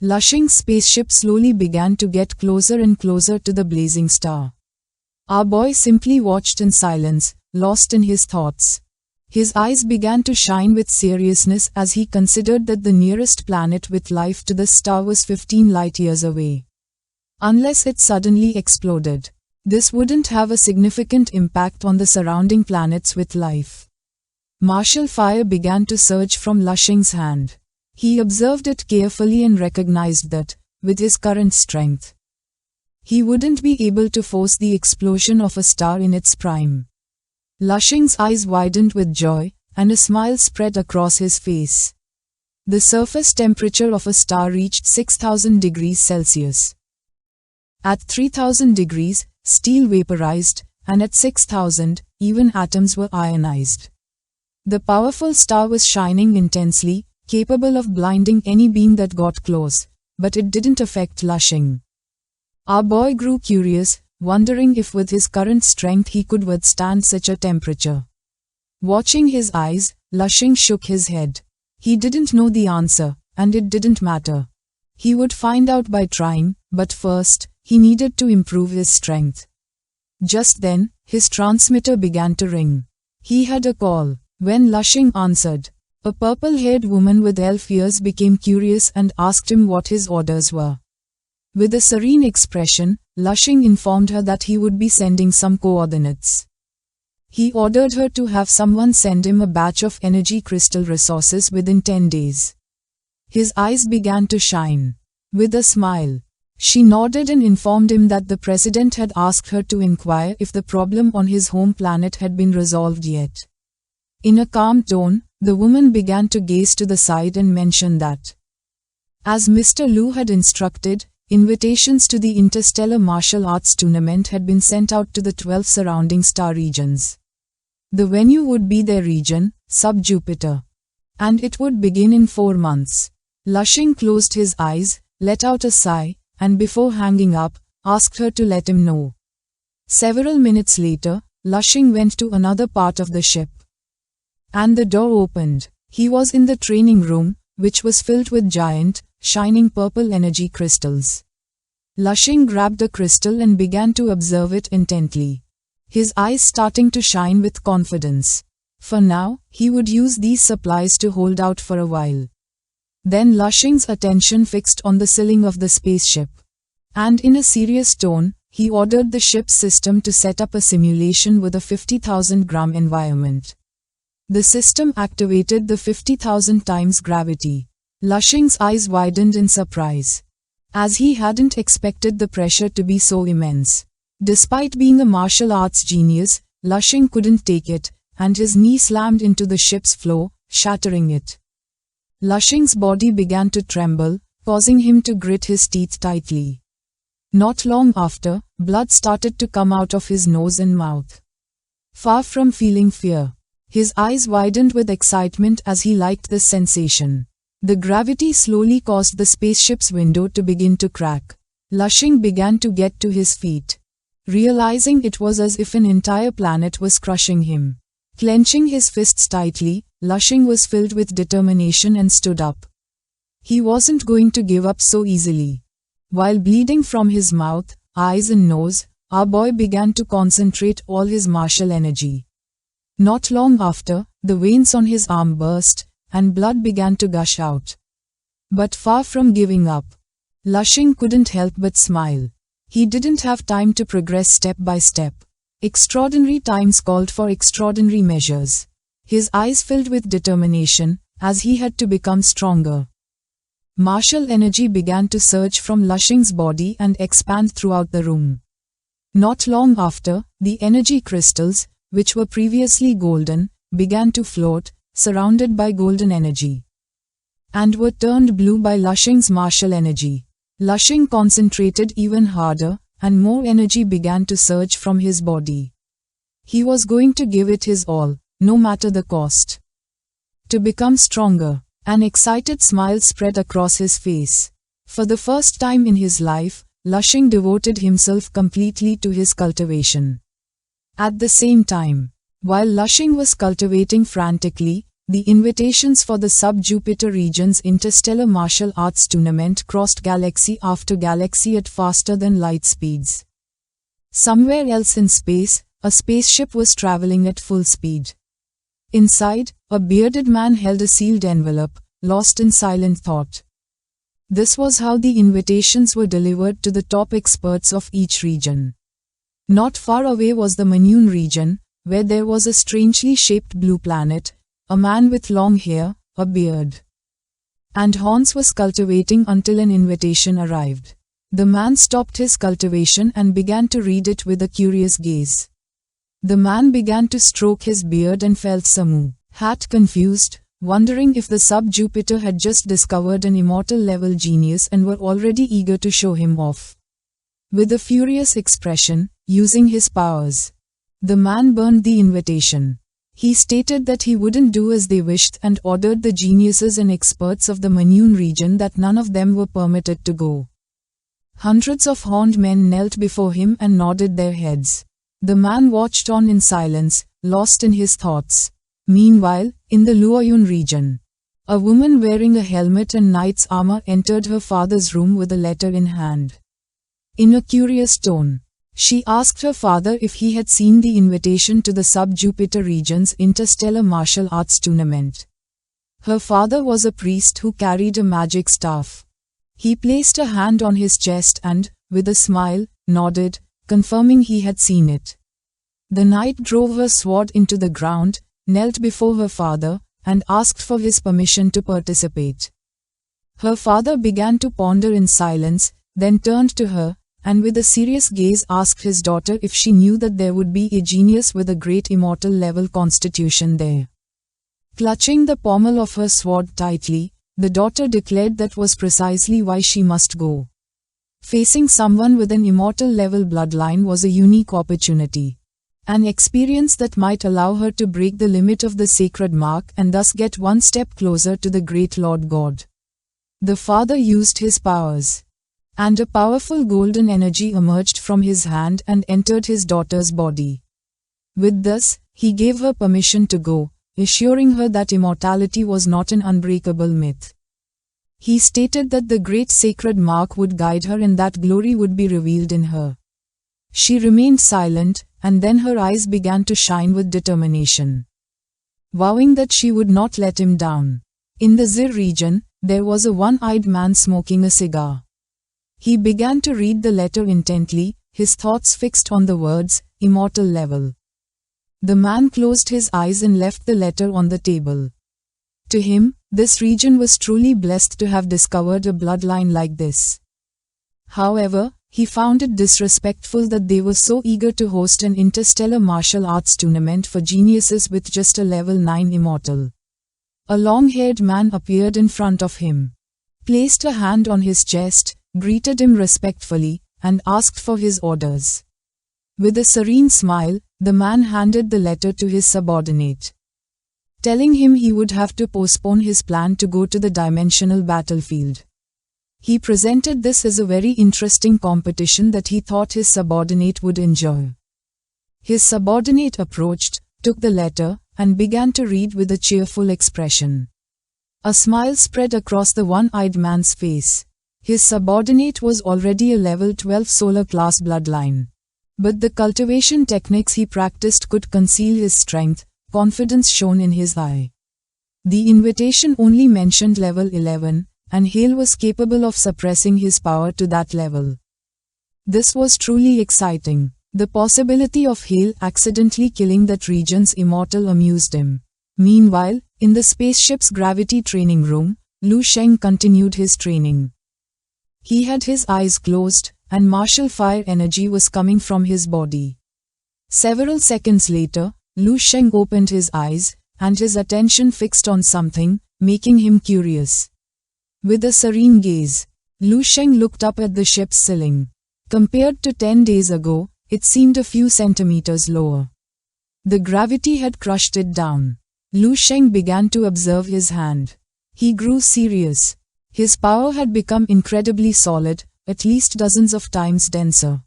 Lushing's spaceship slowly began to get closer and closer to the blazing star. Our boy simply watched in silence, lost in his thoughts. His eyes began to shine with seriousness as he considered that the nearest planet with life to the star was 15 light-years away. Unless it suddenly exploded, this wouldn't have a significant impact on the surrounding planets with life. Martial fire began to surge from Lushing's hand. He observed it carefully and recognized that, with his current strength, he wouldn't be able to force the explosion of a star in its prime. Lushing's eyes widened with joy, and a smile spread across his face. The surface temperature of a star reached 6,000 degrees Celsius. At 3,000 degrees, steel vaporized, and at 6,000, even atoms were ionized. The powerful star was shining intensely, capable of blinding any beam that got close, but it didn't affect Lushing. Our boy grew curious, wondering if with his current strength he could withstand such a temperature. Watching his eyes, Lushing shook his head. He didn't know the answer, and it didn't matter. He would find out by trying, but first, he needed to improve his strength. Just then, his transmitter began to ring. He had a call. When Lushing answered, a purple-haired woman with elf ears became curious and asked him what his orders were. With a serene expression, Lushing informed her that he would be sending some coordinates. He ordered her to have someone send him a batch of energy crystal resources within 10 days. His eyes began to shine. With a smile, she nodded and informed him that the president had asked her to inquire if the problem on his home planet had been resolved yet. In a calm tone, the woman began to gaze to the side and mentioned that, as Mr. Liu had instructed, invitations to the Interstellar Martial Arts Tournament had been sent out to the 12 surrounding star regions. The venue would be their region, Sub-Jupiter. And it would begin in 4 months. Lushing closed his eyes, let out a sigh, and before hanging up, asked her to let him know. Several minutes later, Lushing went to another part of the ship. And the door opened. He was in the training room, which was filled with giant, shining purple energy crystals. Lushing grabbed a crystal and began to observe it intently. His eyes starting to shine with confidence. For now, he would use these supplies to hold out for a while. Then Lushing's attention fixed on the ceiling of the spaceship. And in a serious tone, he ordered the ship's system to set up a simulation with a 50,000 gram environment. The system activated the 50,000 times gravity. Lushing's eyes widened in surprise, as he hadn't expected the pressure to be so immense. Despite being a martial arts genius, Lushing couldn't take it, and his knee slammed into the ship's floor, shattering it. Lushing's body began to tremble, causing him to grit his teeth tightly. Not long after, blood started to come out of his nose and mouth. Far from feeling fear, his eyes widened with excitement as he liked this sensation. The gravity slowly caused the spaceship's window to begin to crack. Lushing began to get to his feet, realizing it was as if an entire planet was crushing him. Clenching his fists tightly, Lushing was filled with determination and stood up. He wasn't going to give up so easily. While bleeding from his mouth, eyes and nose, our boy began to concentrate all his martial energy. Not long after, the veins on his arm burst, and blood began to gush out. But far from giving up, Lushing couldn't help but smile. He didn't have time to progress step by step. Extraordinary times called for extraordinary measures. His eyes filled with determination, as he had to become stronger. Martial energy began to surge from Lushing's body and expand throughout the room. Not long after, the energy crystals, which were previously golden, began to float, surrounded by golden energy, and were turned blue by Lushing's martial energy. Lushing concentrated even harder, and more energy began to surge from his body. He was going to give it his all, no matter the cost. To become stronger, an excited smile spread across his face. For the first time in his life, Lushing devoted himself completely to his cultivation. At the same time, while Lushing was cultivating frantically, the invitations for the sub-Jupiter region's interstellar martial arts tournament crossed galaxy after galaxy at faster than light speeds. Somewhere else in space, a spaceship was traveling at full speed. Inside, a bearded man held a sealed envelope, lost in silent thought. This was how the invitations were delivered to the top experts of each region. Not far away was the MANHUA region, where there was a strangely shaped blue planet, a man with long hair, a beard, and horns was cultivating until an invitation arrived. The man stopped his cultivation and began to read it with a curious gaze. The man began to stroke his beard and felt some hat confused, wondering if the sub-Jupiter had just discovered an immortal-level genius and were already eager to show him off. With a furious expression, using his powers, the man burned the invitation. He stated that he wouldn't do as they wished and ordered the geniuses and experts of the MANHUA region that none of them were permitted to go. Hundreds of horned men knelt before him and nodded their heads. The man watched on in silence, lost in his thoughts. Meanwhile, in the Luoyun region, a woman wearing a helmet and knight's armor entered her father's room with a letter in hand. In a curious tone, she asked her father if he had seen the invitation to the sub-Jupiter region's interstellar martial arts tournament. Her father was a priest who carried a magic staff. He placed a hand on his chest and, with a smile, nodded, confirming he had seen it. The knight drove her sword into the ground, knelt before her father, and asked for his permission to participate. Her father began to ponder in silence, then turned to her, and with a serious gaze asked his daughter if she knew that there would be a genius with a great immortal-level constitution there. Clutching the pommel of her sword tightly, the daughter declared that was precisely why she must go. Facing someone with an immortal-level bloodline was a unique opportunity. An experience that might allow her to break the limit of the sacred mark and thus get one step closer to the great Lord God. The father used his powers, and a powerful golden energy emerged from his hand and entered his daughter's body. With this, he gave her permission to go, assuring her that immortality was not an unbreakable myth. He stated that the great sacred mark would guide her and that glory would be revealed in her. She remained silent, and then her eyes began to shine with determination, vowing that she would not let him down. In the Zir region, there was a one-eyed man smoking a cigar. He began to read the letter intently, his thoughts fixed on the words, immortal level. The man closed his eyes and left the letter on the table. To him, this region was truly blessed to have discovered a bloodline like this. However, he found it disrespectful that they were so eager to host an interstellar martial arts tournament for geniuses with just a level 9 immortal. A long-haired man appeared in front of him, placed a hand on his chest, greeted him respectfully, and asked for his orders. With a serene smile, the man handed the letter to his subordinate, telling him he would have to postpone his plan to go to the dimensional battlefield. He presented this as a very interesting competition that he thought his subordinate would enjoy. His subordinate approached, took the letter, and began to read with a cheerful expression. A smile spread across the one-eyed man's face. His subordinate was already a level 12 solar class bloodline. But the cultivation techniques he practiced could conceal his strength, confidence shone in his eye. The invitation only mentioned level 11, and Hale was capable of suppressing his power to that level. This was truly exciting. The possibility of Hale accidentally killing that region's immortal amused him. Meanwhile, in the spaceship's gravity training room, Lu Sheng continued his training. He had his eyes closed, and martial fire energy was coming from his body. Several seconds later, Lu Sheng opened his eyes, and his attention fixed on something, making him curious. With a serene gaze, Lu Sheng looked up at the ship's ceiling. Compared to 10 days ago, it seemed a few centimeters lower. The gravity had crushed it down. Lu Sheng began to observe his hand. He grew serious. His power had become incredibly solid, at least dozens of times denser.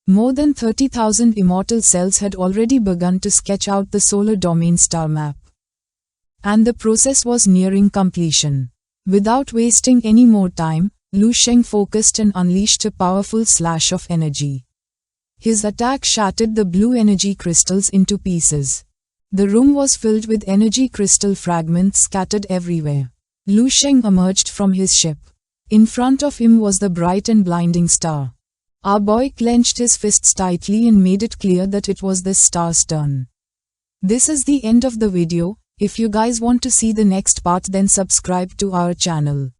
More than 30,000 immortal cells had already begun to sketch out the solar domain star map. and the process was nearing completion. Without wasting any more time, Lu Sheng focused and unleashed a powerful slash of energy. His attack shattered the blue energy crystals into pieces. The room was filled with energy crystal fragments scattered everywhere. Lu Sheng emerged from his ship. In front of him was the bright and blinding star. Our boy clenched his fists tightly and made it clear that it was this star's turn. This is the end of the video. If you guys want to see the next part, then subscribe to our channel.